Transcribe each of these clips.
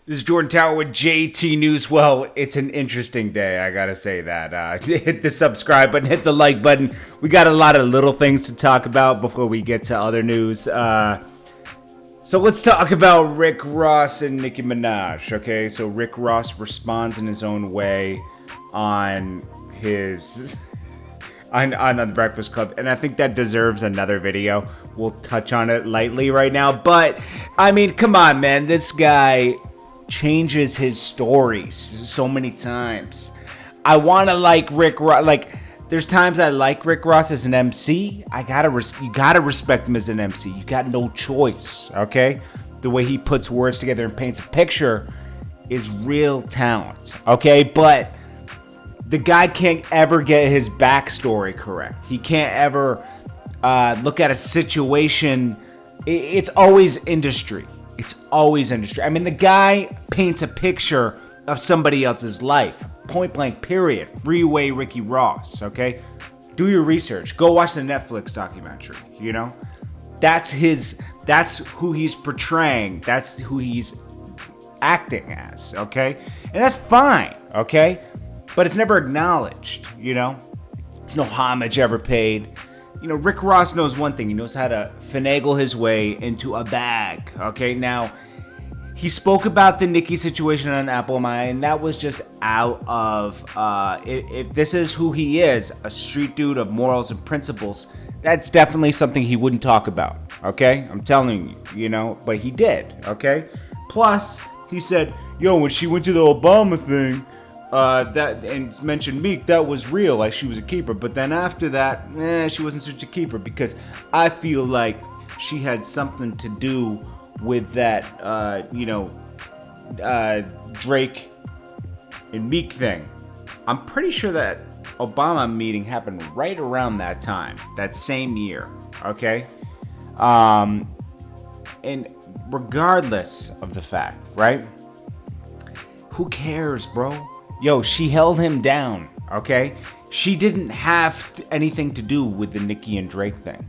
This is Jordan Tower with JT News. Well, it's an interesting day, I gotta say that. Hit the subscribe button, hit the like button. We got a lot of little things to talk about before we get to other news. So let's talk about Rick Ross and Nicki Minaj, okay? So Rick Ross responds in his own way on his... on the Breakfast Club, and I think that deserves another video. We'll touch on it lightly right now, but, I mean, come on, man. This guy changes his stories so many times. I want to like Rick Ross. Like, there's times I like Rick Ross as an MC. You gotta respect him as an MC. You got no choice, okay? The way he puts words together and paints a picture is real talent, okay? But the guy can't ever get his backstory correct. He can't ever look at a situation. It's always industry. It's always industry. I mean, the guy paints a picture of somebody else's life. Point blank, period. Freeway Ricky Ross, okay? Do your research. Go watch the Netflix documentary, you know? That's who he's portraying. That's who he's acting as, okay? And that's fine, okay? But it's never acknowledged, you know? There's no homage ever paid. You know, Rick Ross knows one thing. He knows how to finagle his way into a bag, okay? Now, he spoke about the Nicki situation on Apple My, and that was just out of, if this is who he is, a street dude of morals and principles, that's definitely something he wouldn't talk about, okay? I'm telling you, you know? But he did, okay? Plus, he said, yo, when she went to the Obama thing, that and mentioned Meek, that was real, like she was a keeper. But then after that, she wasn't such a keeper because I feel like she had something to do with that, Drake and Meek thing. I'm pretty sure that Obama meeting happened right around that time, that same year, okay? And regardless of the fact, right? Who cares, bro? Yo, she held him down, okay? She didn't have anything to do with the Nicki and Drake thing.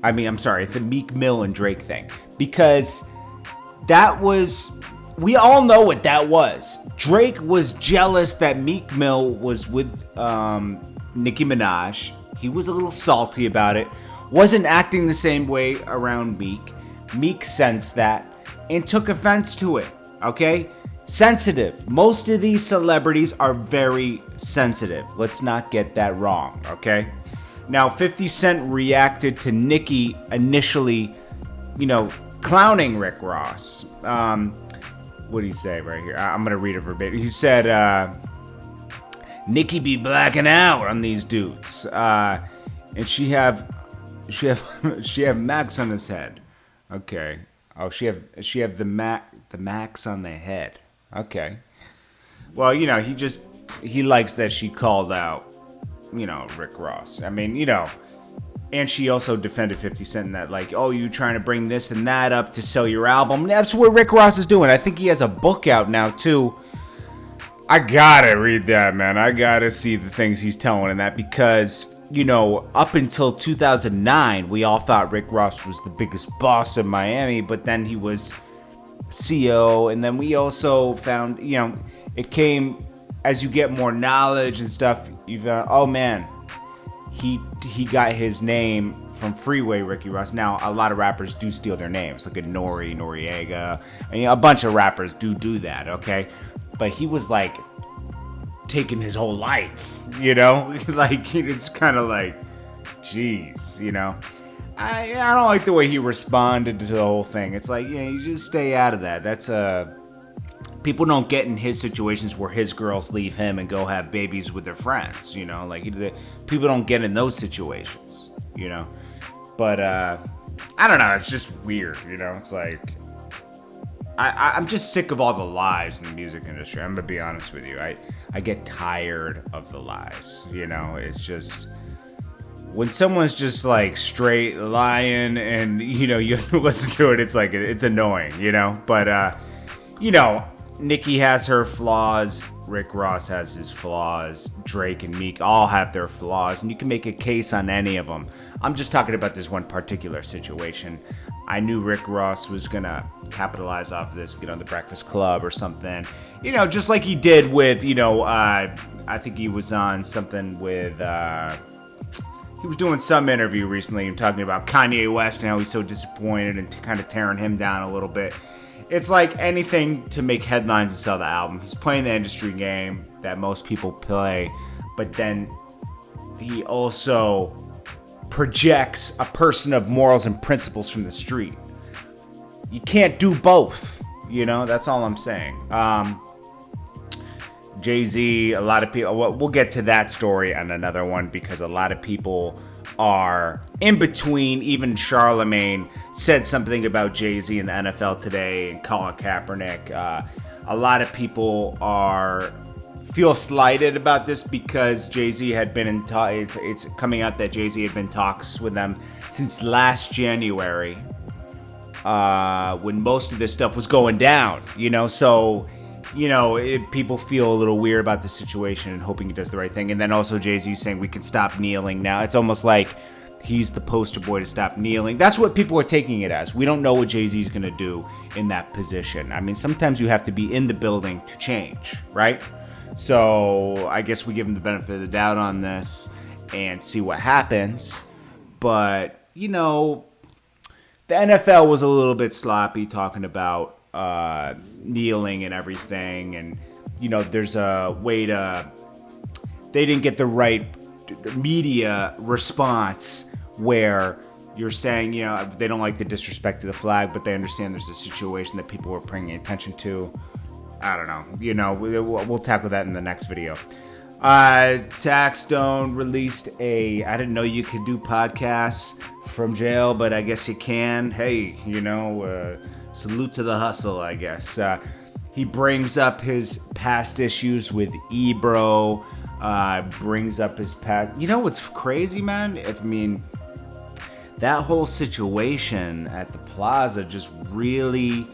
I mean, I'm sorry, the Meek Mill and Drake thing. Because that was... We all know what that was. Drake was jealous that Meek Mill was with Nicki Minaj. He was a little salty about it. Wasn't acting the same way around Meek. Meek sensed that and took offense to it, okay? Sensitive. Most of these celebrities are very sensitive. Let's not get that wrong, okay? Now, 50 Cent reacted to Nicki initially, clowning Rick Ross. What did he say right here? I'm going to read it verbatim. He said, Nicki be blacking out on these dudes. And she have Max on his head. Okay. Oh, she have the Max on the head. Okay. Well, he likes that she called out, Rick Ross. I mean, and she also defended 50 Cent in that, like, oh, you trying to bring this and that up to sell your album. That's what Rick Ross is doing. I think he has a book out now, too. I gotta read that, man. I gotta see the things he's telling in that because, up until 2009, we all thought Rick Ross was the biggest boss of Miami, but then he was CEO, and then we also found, it came as you get more knowledge and stuff, you found, oh man, he got his name from Freeway Ricky Ross. Now, a lot of rappers do steal their names, like a Noriega, and a bunch of rappers do that, okay? But he was like taking his whole life, like it's kind of like, geez, I don't like the way he responded to the whole thing. It's like, you just stay out of that. That's people don't get in his situations where his girls leave him and go have babies with their friends, like people don't get in those situations, But I don't know. It's just weird, It's like I'm just sick of all the lies in the music industry. I'm gonna be honest with you. I get tired of the lies. It's just. When someone's just like straight lying and you have to listen to it, it's like it's annoying, But Nicki has her flaws, Rick Ross has his flaws, Drake and Meek all have their flaws, and you can make a case on any of them. I'm just talking about this one particular situation. I knew Rick Ross was gonna capitalize off this, get on the Breakfast Club or something. You know, just like he did with, you know, I think he was on something with, he was doing some interview recently and talking about Kanye West and how he's so disappointed and kind of tearing him down a little bit. It's like anything to make headlines and sell the album. He's playing the industry game that most people play, but then he also projects a person of morals and principles from the street. You can't do both, you know? That's all I'm saying. Jay-Z, a lot of people, we'll get to that story on another one because a lot of people are in between. Even Charlemagne said something about Jay-Z in the NFL today and Colin Kaepernick. A lot of people feel slighted about this because Jay-Z had been in it's coming out that Jay-Z had been in talks with them since last January, when most of this stuff was going down, you know, so, you know, people feel a little weird about the situation and hoping he does the right thing. And then also Jay-Z saying we can stop kneeling now. It's almost like he's the poster boy to stop kneeling. That's what people are taking it as. We don't know what Jay-Z's going to do in that position. I mean, sometimes you have to be in the building to change, right? So I guess we give him the benefit of the doubt on this and see what happens. But, you know, the NFL was a little bit sloppy talking about kneeling and everything. And, you know, there's a way they didn't get the right media response where you're saying, you know, they don't like the disrespect to the flag, but they understand there's a situation that people were paying attention to. I don't know. You know, we'll tackle that in the next video. Taxstone released I didn't know you could do podcasts from jail, but I guess you can. Hey, you know, salute to the hustle, I guess. He brings up his past issues with Ebro, brings up his past. You know what's crazy, man? That whole situation at the plaza just really,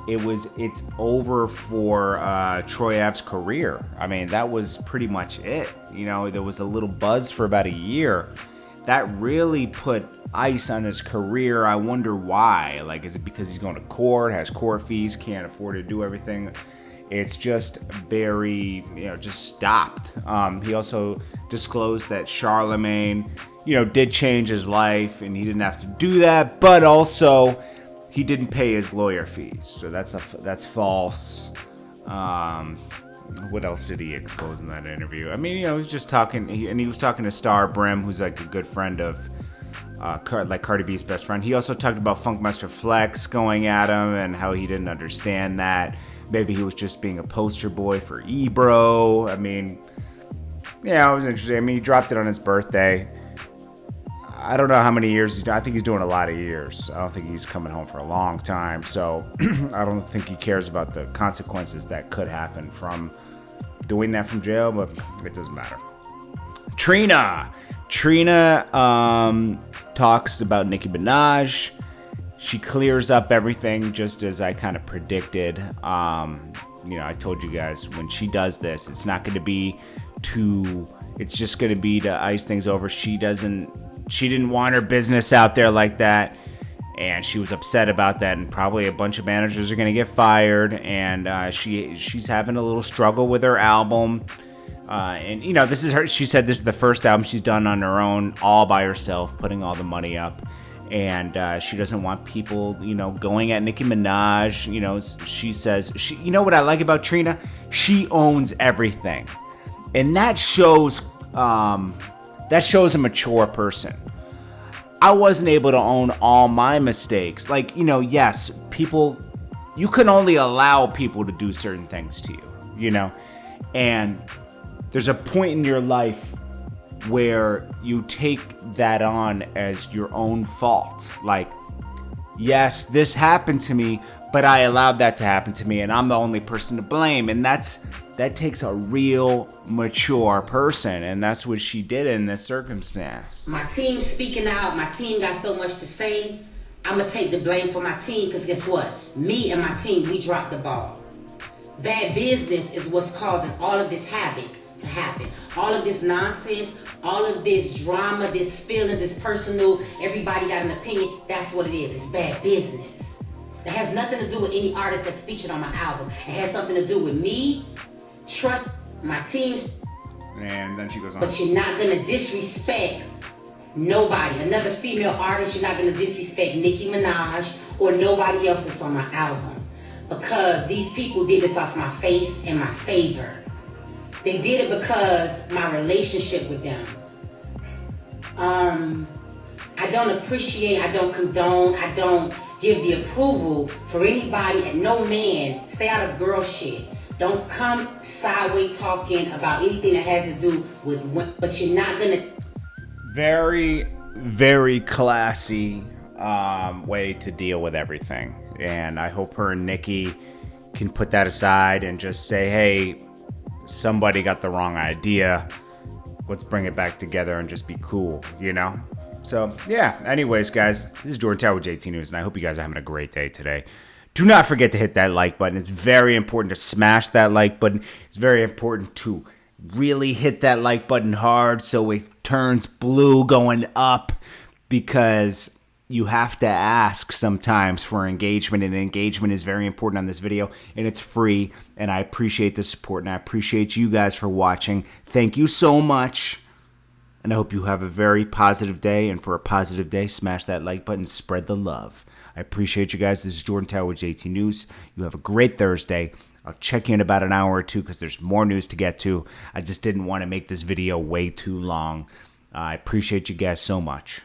it's over for Troy Ave's career. I mean, that was pretty much it. You know, there was a little buzz for about a year. That really put ice on his career. I wonder why. Like, is it because he's going to court, has court fees, can't afford to do everything? It's just very, you know, just stopped. He also disclosed that Charlemagne, you know, did change his life and he didn't have to do that, but also he didn't pay his lawyer fees. So that's false. What else did he expose in that interview? I mean, you know, he was just talking, he was talking to Star Brim, who's like a good friend of, like Cardi B's best friend. He also talked about Funkmaster Flex going at him and how he didn't understand that. Maybe he was just being a poster boy for Ebro. I mean, yeah, it was interesting. I mean, he dropped it on his birthday. I don't know how many years he's done. I think he's doing a lot of years. I don't think he's coming home for a long time. So I don't think he cares about the consequences that could happen from doing that from jail, but it doesn't matter. Trina talks about Nicki Minaj. She clears up everything just as I kind of predicted. You know, I told you guys when she does this, it's not going to be it's just going to be to ice things over. She didn't want her business out there like that, and she was upset about that, and probably a bunch of managers are going to get fired, and she's having a little struggle with her album. And, you know, she said this is the first album she's done on her own, all by herself, putting all the money up. And she doesn't want people, you know, going at Nicki Minaj. You know, she says, you know what I like about Trina? She owns everything. And that shows a mature person. I wasn't able to own all my mistakes. Like, you know, yes, you can only allow people to do certain things to you, you know? And there's a point in your life where you take that on as your own fault. Like, yes, this happened to me, but I allowed that to happen to me, and I'm the only person to blame. And that takes a real mature person, and that's what she did in this circumstance. My team speaking out, my team got so much to say. I'm gonna take the blame for my team, because guess what? Me and my team, we dropped the ball. Bad business is what's causing all of this havoc to happen. All of this nonsense, All of this drama, this feelings, this personal, everybody got an opinion, that's what it is. It's bad business. That has nothing to do with any artist that's featured on my album. It has something to do with me, trust my teams. And then she goes on. But you're not gonna disrespect nobody. Another female artist, you're not gonna disrespect Nicki Minaj or nobody else that's on my album. Because these people did this off my face and my favor. They did it because my relationship with them. I don't appreciate, I don't condone, I don't give the approval for anybody and no man. Stay out of girl shit. Don't come sideways talking about anything that has to do with women, but you're not gonna. Very, very classy way to deal with everything. And I hope her and Nicki can put that aside and just say, hey, somebody got the wrong idea. Let's bring it back together and just be cool, you know? So, yeah. Anyways, guys, this is Jordan Tower with JT News, and I hope you guys are having a great day today. Do not forget to hit that like button. It's very important to smash that like button. It's very important to really hit that like button hard so it turns blue going up, because you have to ask sometimes for engagement, and engagement is very important on this video, and it's free, and I appreciate the support, and I appreciate you guys for watching. Thank you so much, and I hope you have a very positive day, and for a positive day, smash that like button, spread the love. I appreciate you guys. This is Jordan Tower with JT News. You have a great Thursday. I'll check you in about an hour or two because there's more news to get to. I just didn't want to make this video way too long. I appreciate you guys so much.